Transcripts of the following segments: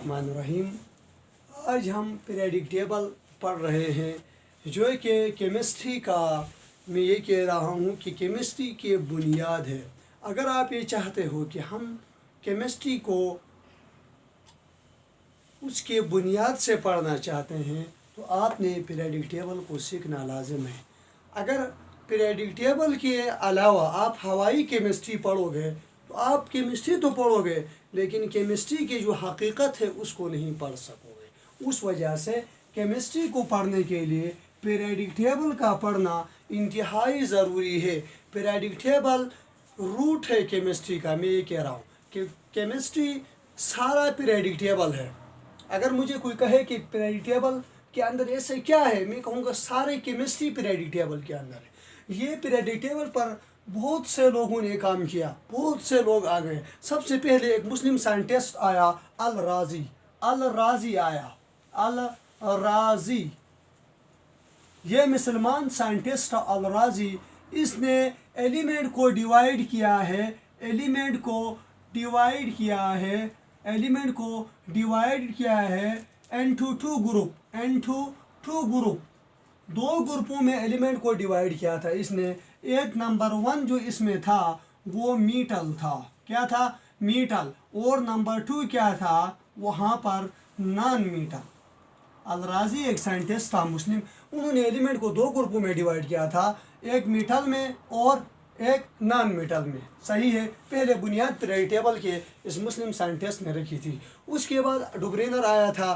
बिस्मिल्लाहिर्रहमानिर्रहीम। आज हम पीरियडिक टेबल पढ़ रहे हैं जो कि केमिस्ट्री का मैं ये कह रहा हूँ कि केमिस्ट्री की बुनियाद है। अगर आप ये चाहते हो कि हम केमिस्ट्री को उसके बुनियाद से पढ़ना चाहते हैं तो आपने पीरियडिक टेबल को सीखना लाजिम है। अगर पीरियडिक टेबल के अलावा आप हवाई केमिस्ट्री पढ़ोगे तो आप केमिस्ट्री तो पढ़ोगे लेकिन केमिस्ट्री की जो हकीकत है उसको नहीं पढ़ सकोगे। उस वजह से केमिस्ट्री को पढ़ने के लिए पीरियडिक टेबल का पढ़ना इंतहाई ज़रूरी है। पीरियडिक टेबल रूट है केमिस्ट्री का। मैं ये कह रहा हूँ कि केमिस्ट्री सारा पीरियडिक टेबल है। अगर मुझे कोई कहे कि पीरियडिक टेबल के अंदर ऐसे क्या है, मैं कहूँगा सारे केमिस्ट्री पीरियडिक टेबल के अंदर है। ये पीरियडिक टेबल पर बहुत से लोगों ने काम किया, बहुत से लोग आ गए। सबसे पहले एक मुस्लिम साइंटिस्ट आया, अल राज़ी आया, अल राज़ी। ये मुसलमान साइंटिस्ट अल राज़ी, इसने एलिमेंट को डिवाइड किया है, एलिमेंट को डिवाइड किया है इनटू टू ग्रुप, दो ग्रुपों में एलिमेंट को डिवाइड किया था इसने। एक नंबर 1 जो इसमें था वो मीटल था, क्या था? मीटल। और नंबर 2 क्या था वहाँ पर? Non metal. अल राज़ी एक साइंटिस्ट था मुस्लिम, उन्होंने एलिमेंट को दो ग्रुपों में डिवाइड किया था, एक मीटल में और एक नॉन मेटल में। सही है। पहले बुनियाद पीरियडिक टेबल के इस मुस्लिम साइंटिस्ट ने रखी थी। उसके बाद डुब्रेनर आया था,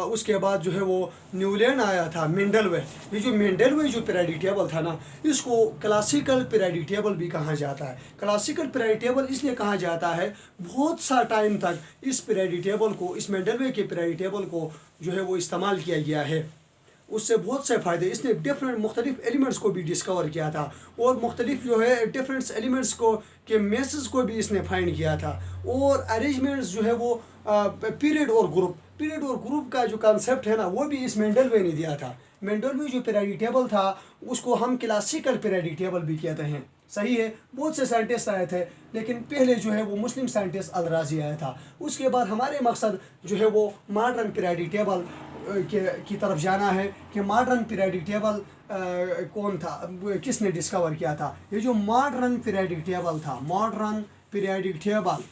उसके बाद जो है वो न्यूलैंड आया था, मेंडलवे। ये जो मेंडलवे जो पीरियडिक टेबल था ना, इसको क्लासिकल पीरियडिक टेबल भी कहा जाता है। क्लासिकल पीरियडिक टेबल इसलिए कहा जाता है, बहुत सा टाइम तक इस पीरियडिक टेबल को, इस मेंडलवे के पीरियडिक टेबल को जो है वो इस्तेमाल किया गया है। उससे बहुत से फ़ायदे, इसने डिफरेंट मुख्तलिफ एलिमेंट्स को भी डिस्कवर किया था और मुख्तलिफ जो है डिफरेंट एलिमेंट्स को के मेसेस को भी इसने फाइंड किया था। और अरेंजमेंट्स जो है वो पीरियड और ग्रुप का जो कंसेप्ट है ना, वो भी इस मेंडलवे ने दिया था। मेंडलवे जो पीरियडिक टेबल था उसको हम क्लासिकल पीरियडिक टेबल भी कहते हैं। सही है। बहुत से साइंटिस्ट आए थे लेकिन पहले जो है वो मुस्लिम साइंटिस्ट अल राज़ी आया था। उसके बाद हमारे मकसद जो है वो मॉडर्न पीरियडिक टेबल की तरफ जाना है कि मॉडर्न पीरियडिक टेबल कौन था, किसने डिस्कवर किया था। ये जो मॉडर्न पीरियडिक टेबल था, मॉडर्न पीरियडिक टेबल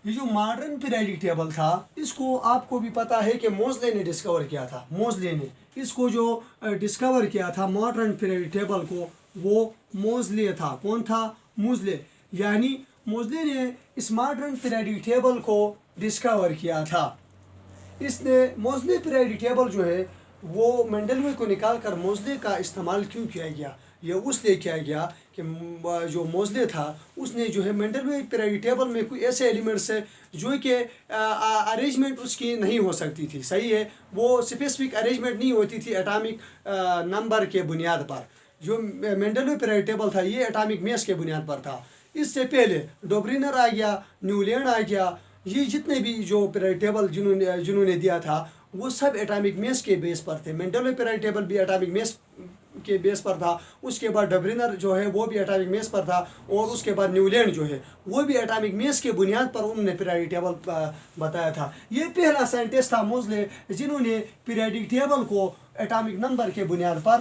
ये जो मॉडर्न पीरियडिक टेबल था इसको आपको भी पता है कि मोज़ले ने डिस्कवर किया था। मोज़ले ने इसको जो डिस्कवर किया था मॉडर्न पीरियडिक टेबल को, वो मोज़ले था। कौन था? मोज़ले। यानी मोज़ले ने इस मॉडर्न पीरियडिक टेबल को डिस्कवर किया था। इसने मोज़ले पीरियडिक टेबल जो है वो मेंडलवे को निकाल कर मोज़ले का इस्तेमाल क्यों किया गया? ये उसलिए किया गया कि जो मोज़ले था उसने जो है मेंडलवे पीरियडिक टेबल में कोई ऐसे एलिमेंट्स है जो कि अरेंजमेंट उसकी नहीं हो सकती थी। सही है। वो स्पेसिफिक अरेंजमेंट नहीं होती थी एटॉमिक नंबर के बुनियाद पर। जो मेंडलवे पीरियडिक टेबल था ये एटॉमिक मेस के बुनियाद पर था। इससे पहले डुब्रेनर आ गया, न्यूलैंड आ गया, ये जितने भी जो पीरियडिक टेबल जिन्होंने दिया था वो सब एटॉमिक मेस के बेस पर थे। मेंडलवे पीरियडिक टेबल भी एटॉमिक मेस के बेस पर था। उसके बाद डुब्रेनर जो है वो भी एटॉमिक मेस पर था और उसके बाद न्यूलैंड जो है वो भी एटॉमिक मेस के बुनियाद पर उन्होंने पीरियडिक टेबल बताया था। ये पहला साइंटिस्ट था मोज़ले जिन्होंने पीरियडिक टेबल को एटॉमिक नंबर के बुनियाद पर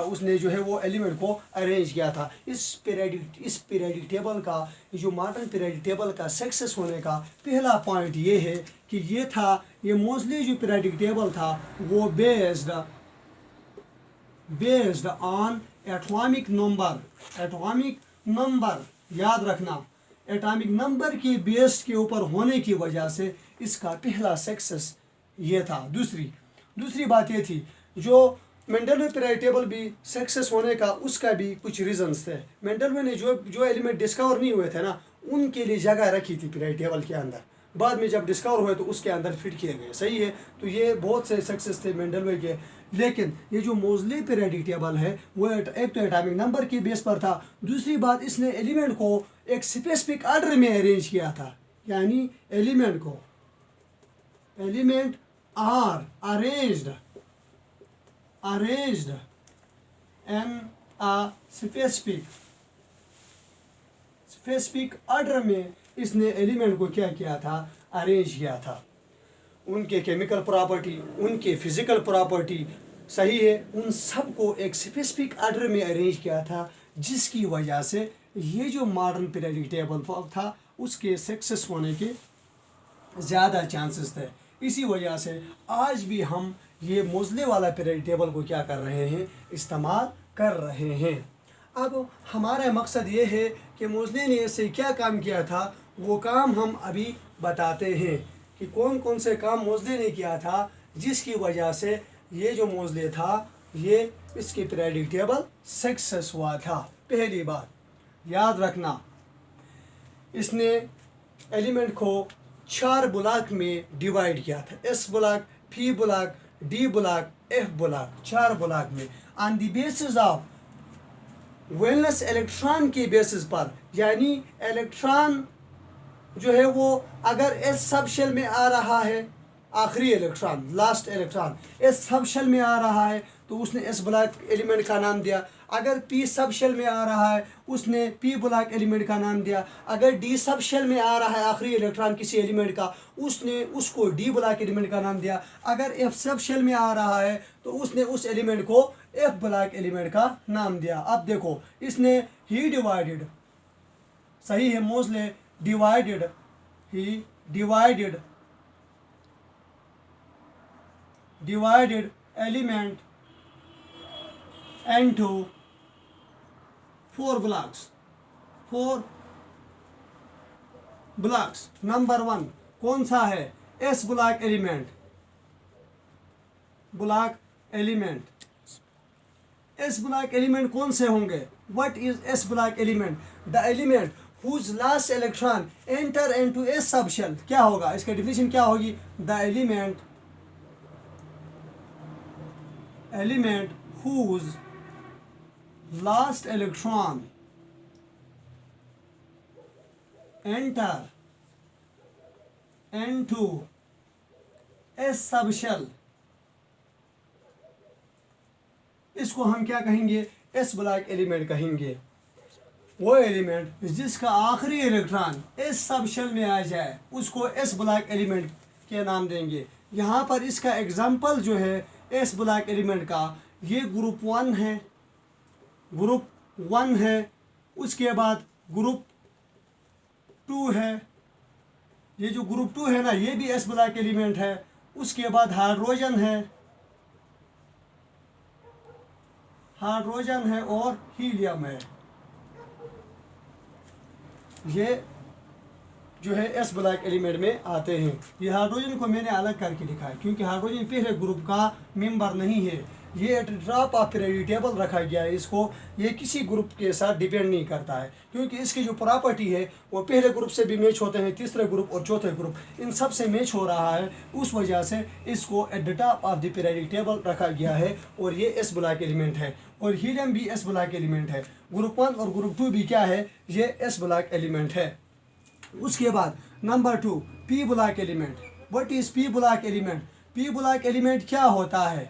उसने जो है वो एलिमेंट को अरेंज किया था। इस पीरियडिक टेबल का, जो मॉडर्न पीरियडिक टेबल का सक्सेस होने का पहला पॉइंट ये है कि ये मोज़ले जो पीरियडिक टेबल था वो बेस्ड ऑन एटॉमिक नंबर। याद रखना, एटॉमिक नंबर की बेस के ऊपर होने की वजह से इसका पहला सक्सेस ये था। दूसरी बात ये थी, जो मेंडलवे पीरियडिक टेबल भी सक्सेस होने का उसका भी कुछ रीजंस थे। मेंडलवे ने जो एलिमेंट डिस्कवर नहीं हुए थे ना, उनके लिए जगह रखी थी पीरियडिक टेबल के अंदर। बाद में जब डिस्कवर हुए तो उसके अंदर फिट किए गए। सही है। तो ये बहुत से सक्सेस थे मेंडलवे के। लेकिन ये जो मोज़ले पीरियडिक टेबल है वो एक तो एटॉमिक नंबर की बेस पर था, दूसरी बात इसने एलिमेंट को एक स्पेसिफिक ऑर्डर में अरेंज किया था। यानी element are arranged in a specific specific order में इसने एलिमेंट को क्या किया था, अरेंज किया था। उनके केमिकल प्रॉपर्टी, उनके फिजिकल प्रॉपर्टी सही है, उन सब को एक स्पेसिफिक ऑर्डर में अरेंज किया था, जिसकी वजह से ये जो मॉडर्न पीरियोडिक टेबल था उसके सक्सेस होने के ज़्यादा चांसेस थे। इसी वजह से आज भी हम ये मोज़ले वाला पीरियोडिक टेबल को क्या कर रहे हैं, इस्तेमाल कर रहे हैं। अब हमारा मकसद ये है कि मोज़ले ने इससे क्या काम किया था, वो काम हम अभी बताते हैं कि कौन कौन से काम मोज़ले ने किया था, जिसकी वजह से ये जो मोज़ले था ये इसकी पीरियोडिक टेबल सक्सेस हुआ था। पहली बात याद रखना, इसने एलिमेंट को 4 ब्लॉक में डिवाइड किया था, S block, P block, D block, F block, 4 block में on the basis of valence electron के बेसिस पर। यानी इलेक्ट्रॉन जो है वो अगर एस सब शेल में आ रहा है, आखिरी electron, last electron S sub shell में आ रहा है तो उसने एस ब्लॉक एलिमेंट का नाम दिया। अगर पी सब शेल में आ रहा है उसने पी ब्लॉक एलिमेंट का नाम दिया। अगर डी सब शेल में आ रहा है आखिरी इलेक्ट्रॉन किसी एलिमेंट का, उसने उसको डी ब्लॉक एलिमेंट का नाम दिया। अगर एफ सब शेल में आ रहा है तो उसने उस एलिमेंट को एफ ब्लॉक एलिमेंट का नाम दिया। अब देखो इसने ही डिवाइडेड, सही है, मोज़ले डिवाइडेड, ही divided element into 4 blocks. 4 blocks. Number 1 कौन सा है, S block element, S block element कौन से होंगे, what is S block element, the element whose last electron enter into a subshell। क्या होगा इसका डिफिनेशन, क्या होगी, the element whose last electron enter into a subshell, इसको हम क्या कहेंगे, एस ब्लॉक एलिमेंट कहेंगे। वो एलिमेंट जिसका आखिरी इलेक्ट्रॉन एस सब शेल में आ जाए उसको एस ब्लॉक एलिमेंट के नाम देंगे। यहाँ पर इसका एग्जाम्पल जो है एस ब्लॉक एलिमेंट का, ये ग्रुप 1 है, उसके बाद ग्रुप 2 है, ये जो ग्रुप 2 है ना ये भी एस ब्लॉक एलिमेंट है। उसके बाद हाइड्रोजन है और हीलियम है, ये जो है एस ब्लॉक एलिमेंट में आते हैं। ये हाइड्रोजन को मैंने अलग करके लिखा है क्योंकि हाइड्रोजन पहले ग्रुप का मेंबर नहीं है, ये टॉप ऑफ पीरियोडिक टेबल रखा गया है इसको, ये किसी ग्रुप के साथ डिपेंड नहीं करता है क्योंकि इसकी जो प्रॉपर्टी है वो पहले ग्रुप से भी मैच होते हैं, तीसरे ग्रुप और चौथे ग्रुप इन सब से मैच हो रहा है, उस वजह से इसको at the top of the periodic table रखा गया है और ये एस ब्लॉक एलिमेंट है। और हीलियम भी एस ब्लॉक एलिमेंट है, ग्रुप 1 और ग्रुप 2 भी क्या है, ये एस ब्लॉक एलिमेंट है। उसके बाद नंबर 2 P block element. What is P block element, P block element क्या होता है,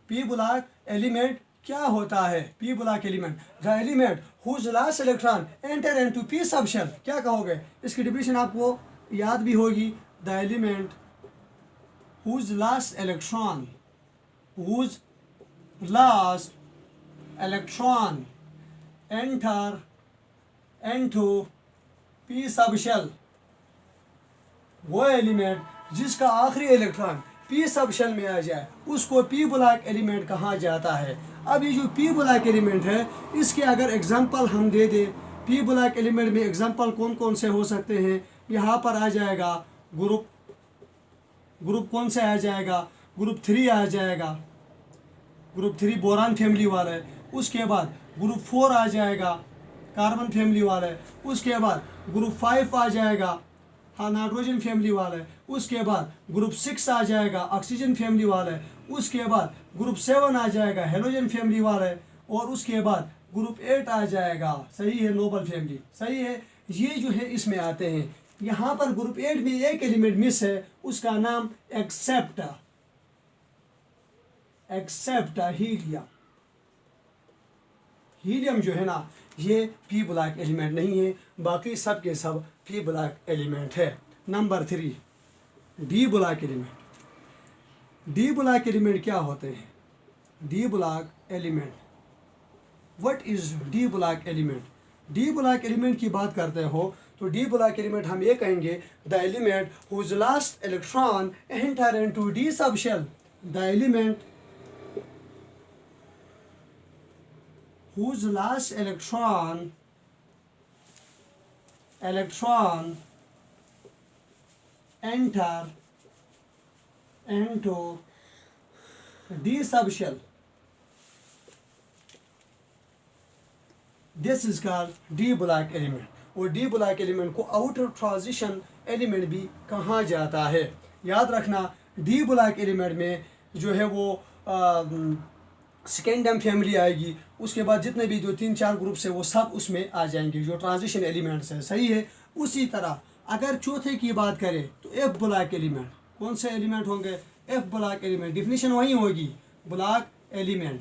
पी ब्लॉक एलिमेंट क्या होता है, P block element the element whose last electron enter into P subshell. क्या कहोगे, इसकी डिफिनेशन आपको याद भी होगी, the element whose last electron enter into P subshell, वो एलिमेंट जिसका आखिरी इलेक्ट्रॉन पी सबशेल में आ जाए उसको पी ब्लॉक एलिमेंट कहा जाता है। अब ये जो पी ब्लॉक एलिमेंट है इसके अगर एग्जांपल हम दे दें, पी ब्लॉक एलिमेंट में एग्जांपल कौन कौन से हो सकते हैं, यहाँ पर आ जाएगा ग्रुप कौन से आ जाएगा, ग्रुप 3 आ जाएगा, ग्रुप 3 बोरान फैमिली वाला है। उसके बाद ग्रुप 4 आ जाएगा, कार्बन फैमिली वाला है। उसके बाद ग्रुप 5 आ जाएगा, नाइट्रोजन फैमिली वाला है। उसके बाद ग्रुप 6 आ जाएगा, ऑक्सीजन फैमिली वाला है। उसके बाद ग्रुप 7 आ जाएगा, हेलोजन फैमिली वाला है। और उसके बाद ग्रुप 8 आ जाएगा, सही है, नोबल फैमिली, सही है। ये जो है इसमें आते हैं। यहाँ पर ग्रुप 8 में एक एलिमेंट मिस है, उसका नाम एक्सेप्ट हीलियम। हीलियम जो है ना ये पी ब्लॉक एलिमेंट नहीं है, बाकी सब के सब पी ब्लॉक एलिमेंट है। Number 3 D block element. D block element क्या होते हैं? D block element, what is D block element? D block element की बात करते हो तो डी ब्लॉक एलिमेंट हम ये कहेंगे the element whose last electron enter into D sub shell. The element whose last electron enter into d subshell, this is called d block element। और D block element को outer transition element भी कहा जाता है। याद रखना D block element में जो है वो सेकेंडम फैमिली आएगी, उसके बाद जितने भी जो 3-4 ग्रुप्स है वो सब उसमें आ जाएंगे जो ट्रांजिशन एलिमेंट्स है। सही है। उसी तरह अगर चौथे की बात करें तो एफ ब्लॉक एलिमेंट, कौन से एलिमेंट होंगे? F block element. डिफिनीशन वही होगी, ब्लॉक एलिमेंट।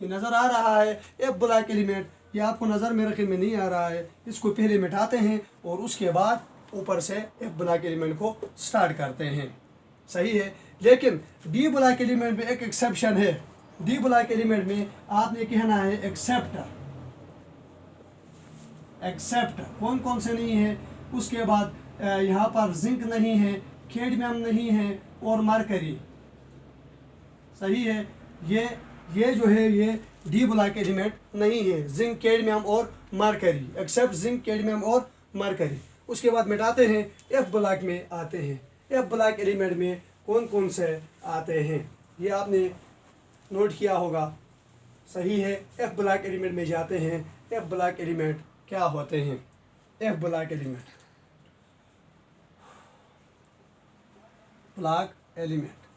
ये नज़र आ रहा है एफ ब्लॉक एलिमेंट, ये आपको नज़र में रखे में नहीं आ रहा है, इसको पहले मिटाते हैं और उसके बाद ऊपर से एफ ब्लॉक एलिमेंट को स्टार्ट करते हैं। सही है। लेकिन डी ब्लॉक एलिमेंट में एक एक्सेप्शन है। डी ब्लॉक एलिमेंट में आपने कहना है एक्सेप्टर। एक्सेप्टर कौन कौन से नहीं है? उसके बाद यहाँ पर जिंक नहीं है, कैडमियम नहीं है और मरकरी। सही है। ये जो है ये डी ब्लॉक एलिमेंट नहीं है, जिंक, कैडमियम और मरकरी, एक्सेप्ट जिंक, कैडमियम और मरकरी। उसके बाद मिटाते हैं, एफ ब्लॉक में आते हैं। एफ ब्लॉक एलिमेंट में कौन कौन से आते हैं ये आपने नोट किया होगा। सही है। एफ ब्लॉक एलिमेंट में जाते हैं। एफ ब्लॉक एलिमेंट क्या होते हैं? F block element, block element,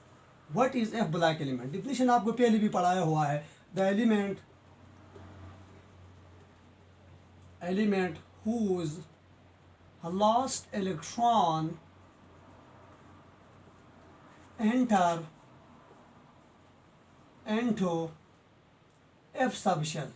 what is F block element? Definition आपको पहले भी पढ़ाया हुआ है। The element whose last electron enter into F subshell,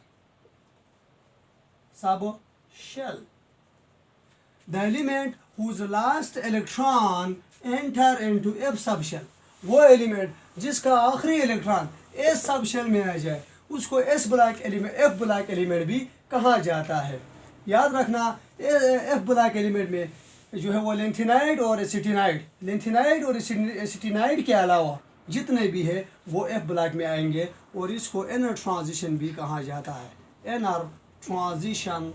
the element whose last electron enter into F subshell, वो एलिमेंट जिसका आखिरी इलेक्ट्रॉन एस सब शेल में आ जाए उसको S block element, F block element भी कहा जाता है। याद रखना एफ ब्लॉक एलिमेंट में जो है वो लेंथिनाइड और एसिटिनाइड, लेंथिनाइड और एसिटिनाइड के अलावा जितने भी है वो एफ ब्लॉक में आएंगे और इसको एनर ट्रांजिशन भी कहा जाता है। एनर ट्रांजिशन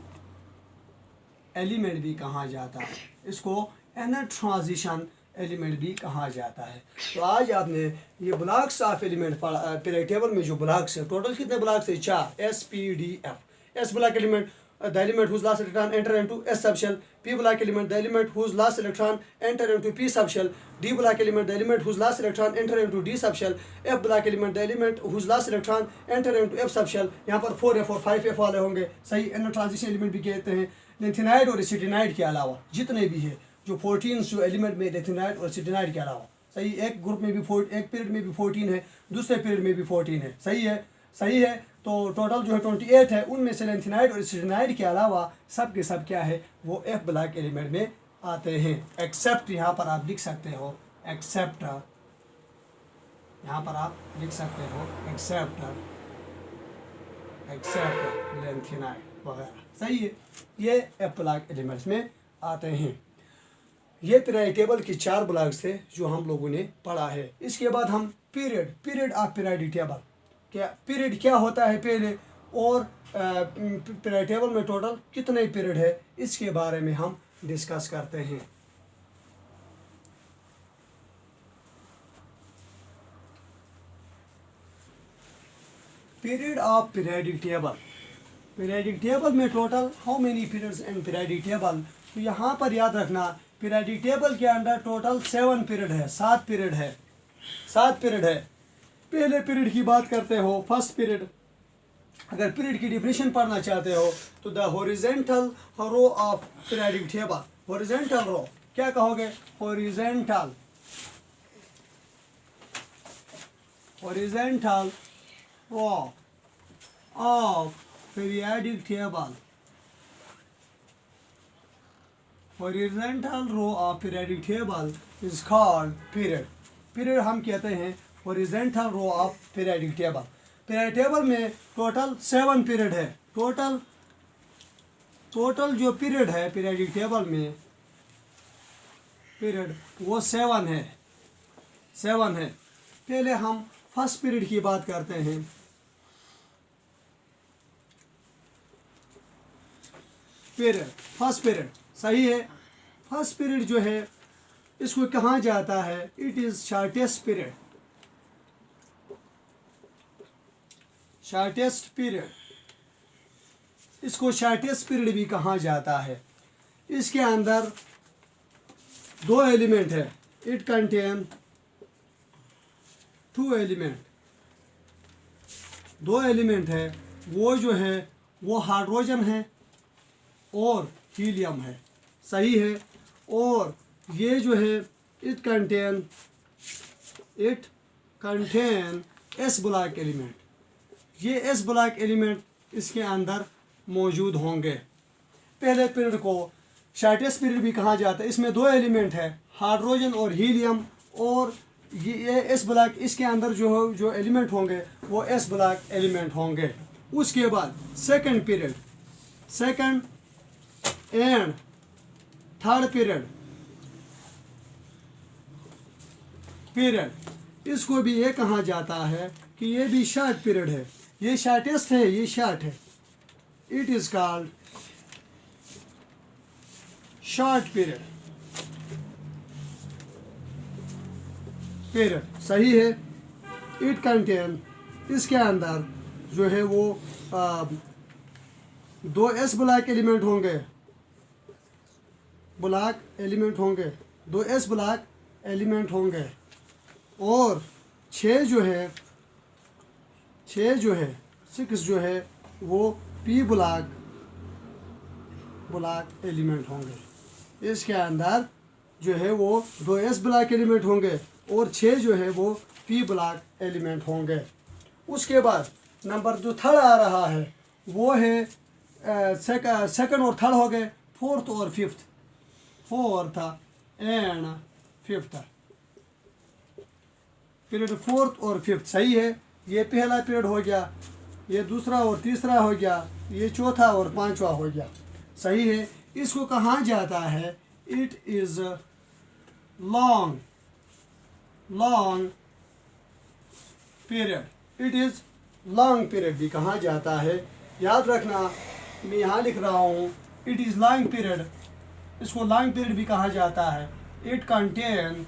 एलिमेंट भी कहा जाता है, इसको एनर ट्रांजिशन एलिमेंट भी कहा जाता है। तो आज आपने ये blocks of element period table में जो ब्लॉक्स है, टोटल कितने ब्लॉक्स है? 4, S P D F. S block element the element whose last electron enter into S subshell, P block element the element whose last electron enter into P subshell, D block element the element whose last electron enter into D subshell, F block element the element whose last electron enter into F subshell। यहाँ पर 4F और 5F वाले होंगे। सही। एनर transition element भी कहते हैं। लेंथिनाइड और एसिटिनाइड के अलावा जितने भी है जो 14 जो एलिमेंट में लेंथिनाइड और एसिटिनाइड के अलावा, सही, एक ग्रुप में भी एक पीरियड में भी 14 है, दूसरे पीरियड में भी 14 है। सही है। सही है। तो टोटल जो है 28 है, उनमें से लेंथिनाइड और एसिटिनाइड के अलावा सब के सब क्या है वो एफ ब्लॉक एलिमेंट में आते हैं। एक्सेप्ट यहाँ पर आप लिख सकते हो, एक्सेप्ट यहाँ पर आप लिख सकते हो एक्सेप्ट लेंथिनाइड वगैरह। सही है। ये एफ ब्लॉक एलिमेंट्स में आते हैं। ये पीरियड टेबल के 4 ब्लॉक्स थे जो हम लोगों ने पढ़ा है। इसके बाद हम पीरियड ऑफ पीरियड टेबल, क्या पीरियड क्या होता है पहले और पीरियड टेबल में टोटल कितने पीरियड है इसके बारे में हम डिस्कस करते हैं। Period of periodic table, periodic table में total how many periods in periodic table? तो यहाँ पर याद रखना पीरियडिक टेबल के अंदर टोटल 7 पीरियड है, 7 पीरियड है, 7 पीरियड है। पहले पीरियड की बात करते हो, फर्स्ट पीरियड। अगर पीरियड की डिफिनीशन पढ़ना चाहते हो तो the horizontal row of periodic table, horizontal row क्या कहोगे? Horizontal row of periodic table. Horizontal row of periodic table is called period. Period हम कहते हैं horizontal row of periodic table. periodic table में टोटल 7 पीरियड है. Total जो period है periodic table में पीरियड वो 7 है. पहले हम फर्स्ट पीरियड की बात करते हैं. फर्स्ट पीरियड सही है. फर्स्ट पीरियड जो है इसको कहा जाता है इट इज शॉर्टेस्ट पीरियड. इसको शॉर्टेस्ट पीरियड भी कहा जाता है. इसके अंदर 2 एलिमेंट है. It contain 2 element. 2 एलिमेंट है वो जो है वो हाइड्रोजन है और हीलियम है. सही है. और ये जो है it contain S block element. ये एस ब्लॉक एलिमेंट इसके अंदर मौजूद होंगे. पहले पीरियड को शॉर्टेस्ट पीरियड भी कहा जाता है. इसमें 2 एलिमेंट है हाइड्रोजन और हीलियम. और ये एस ब्लॉक इसके अंदर जो एलिमेंट होंगे वो एस ब्लॉक एलिमेंट होंगे. उसके बाद second period, second and third period इसको भी ये कहा जाता है कि ये भी शॉर्ट पीरियड है. ये शॉर्टेस्ट है, ये शॉर्ट है. It is called short period. सही है. इट कंटेन इसके अंदर जो है वो 2 एस ब्लॉक एलिमेंट होंगे. 2 एस ब्लॉक एलिमेंट होंगे. और 6 जो है 6 जो है वो पी ब्लॉक एलिमेंट होंगे. इसके अंदर जो है वो 2 एस ब्लॉक एलिमेंट होंगे और 6 जो है वो पी ब्लॉक एलिमेंट होंगे. उसके बाद नंबर जो थर्ड आ रहा है वो है सेकंड और थर्ड हो गए. Fourth and fifth period. Fourth और फिफ्थ सही है. ये पहला पीरियड हो गया. ये दूसरा और तीसरा हो गया. ये चौथा और पांचवा हो गया. सही है. इसको कहा जाता है it is long period. It is long period भी कहा जाता है. याद रखना मैं यहाँ लिख रहा हूँ इट इज लॉन्ग पीरियड. इसको लॉन्ग पीरियड भी कहा जाता है. इट कंटेन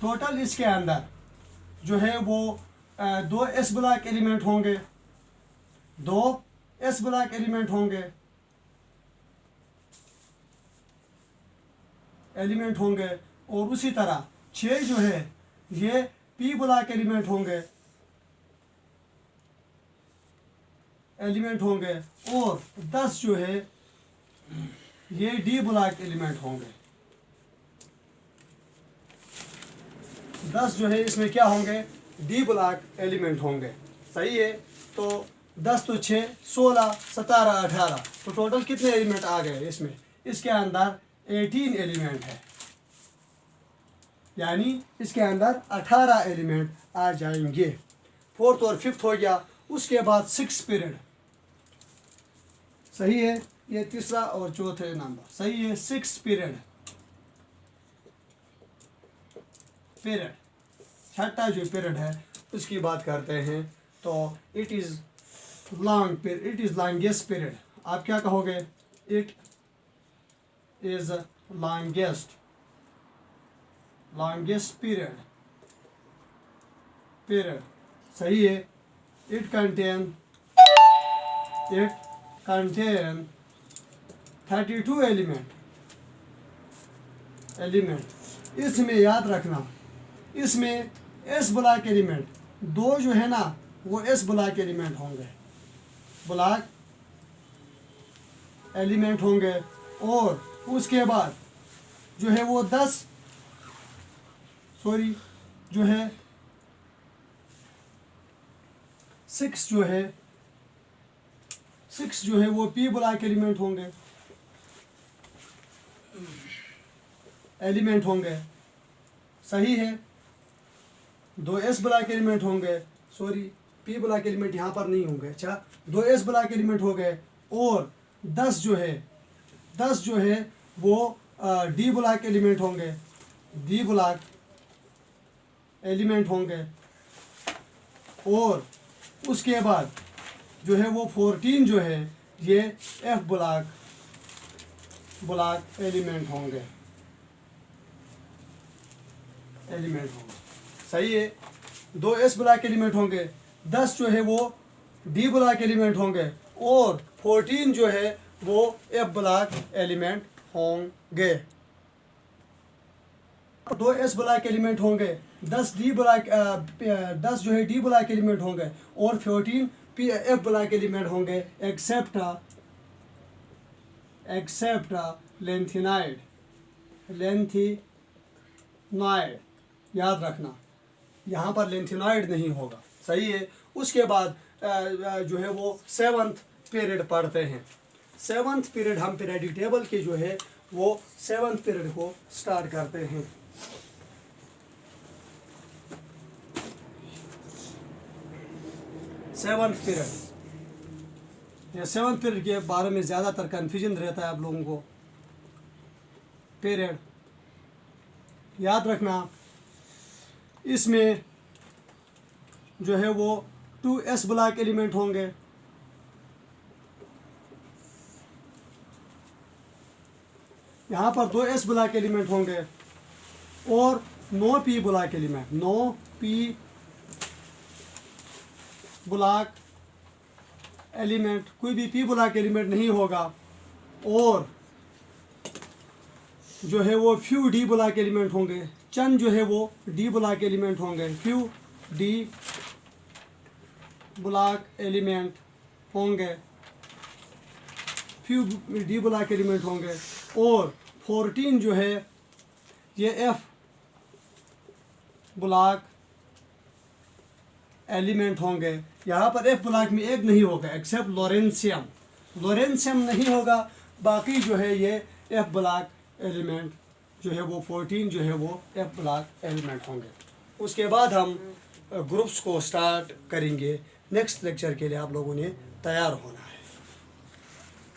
टोटल इसके अंदर जो है वो 2 एस ब्लॉक एलिमेंट होंगे. 2 एस ब्लॉक एलिमेंट होंगे. और उसी तरह 6 जो है ये पी ब्लॉक एलिमेंट होंगे. और 10 जो है ये डी ब्लॉक एलिमेंट होंगे. 10 जो है इसमें क्या होंगे डी ब्लॉक एलिमेंट होंगे. सही है. तो 10 तो 6 16 17 18 तो टोटल कितने एलिमेंट आ गए इसमें. इसके अंदर 18 एलिमेंट है. यानी इसके अंदर 18 एलिमेंट आ जाएंगे. फोर्थ और फिफ्थ हो गया. उसके बाद 6 पीरियड. सही है. ये तीसरा और चौथे नंबर. सही है. 6 पीरियड. छठा जो पीरियड है उसकी बात करते हैं. तो it is long period. It is longest period. आप क्या कहोगे. It is longest period. सही है. It contain 32 element. इसमें याद रखना इसमें एस ब्लॉक एलिमेंट 2 जो है ना वो एस ब्लॉक एलिमेंट होंगे. और उसके बाद जो है वो 10 जो है 6 जो है, 6 जो है वो पी ब्लॉक एलिमेंट होंगे, सही है। 2 एस ब्लॉक एलिमेंट होंगे, सॉरी पी ब्लॉक एलिमेंट यहाँ पर नहीं होंगे। अच्छा, 2 एस ब्लॉक एलिमेंट हो गए, और 10 जो है वो डी ब्लॉक एलिमेंट होंगे, डी ब्लॉक एलिमेंट होंगे। और उसके बाद जो है वो 14 जो है ये एफ ब्लॉक एलिमेंट होंगे, सही है। 2 एस ब्लॉक एलिमेंट होंगे, 10 जो है वो डी ब्लॉक एलिमेंट होंगे, और 14 जो है वो एफ ब्लॉक एलिमेंट होंगे। 2 एस ब्लॉक एलिमेंट होंगे, 10 जो है डी ब्लॉक एलिमेंट होंगे, और 14 पी एफ ब्लॉक एलिमेंट होंगे, एक्सेप्ट लेंथिनॉइड, याद रखना यहाँ पर लेंथिनॉइड नहीं होगा, सही है। उसके बाद जो है वो 7th पीरियड पढ़ते हैं। 7th पीरियड हम पीरियडिक टेबल के जो है वो 7th पीरियड को स्टार्ट करते हैं। सेवन्थ पीरियड के बारे में ज़्यादातर कन्फ्यूजन रहता है आप लोगों को। पीरियड याद रखना, इसमें जो है वो 2 एस ब्लॉक एलिमेंट होंगे, यहाँ पर 2 एस ब्लॉक एलिमेंट होंगे, और 9 P block element, 9 P block element, कोई भी पी ब्लॉक एलिमेंट नहीं होगा, और जो है वो फ्यू डी ब्लॉक एलिमेंट होंगे, चंद जो है वो डी ब्लॉक एलिमेंट होंगे, फ्यू डी ब्लॉक एलिमेंट होंगे, और 14 जो है ये एफ ब्लॉक एलिमेंट होंगे। यहाँ पर एफ ब्लॉक में एक नहीं होगा, एक्सेप्ट लोरेंशियम नहीं होगा, बाकी जो है ये एफ ब्लॉक एलिमेंट जो है वो 14 जो है वो एफ ब्लॉक एलिमेंट होंगे। उसके बाद हम ग्रुप्स को स्टार्ट करेंगे। नेक्स्ट लेक्चर के लिए आप लोगों ने तैयार होना है।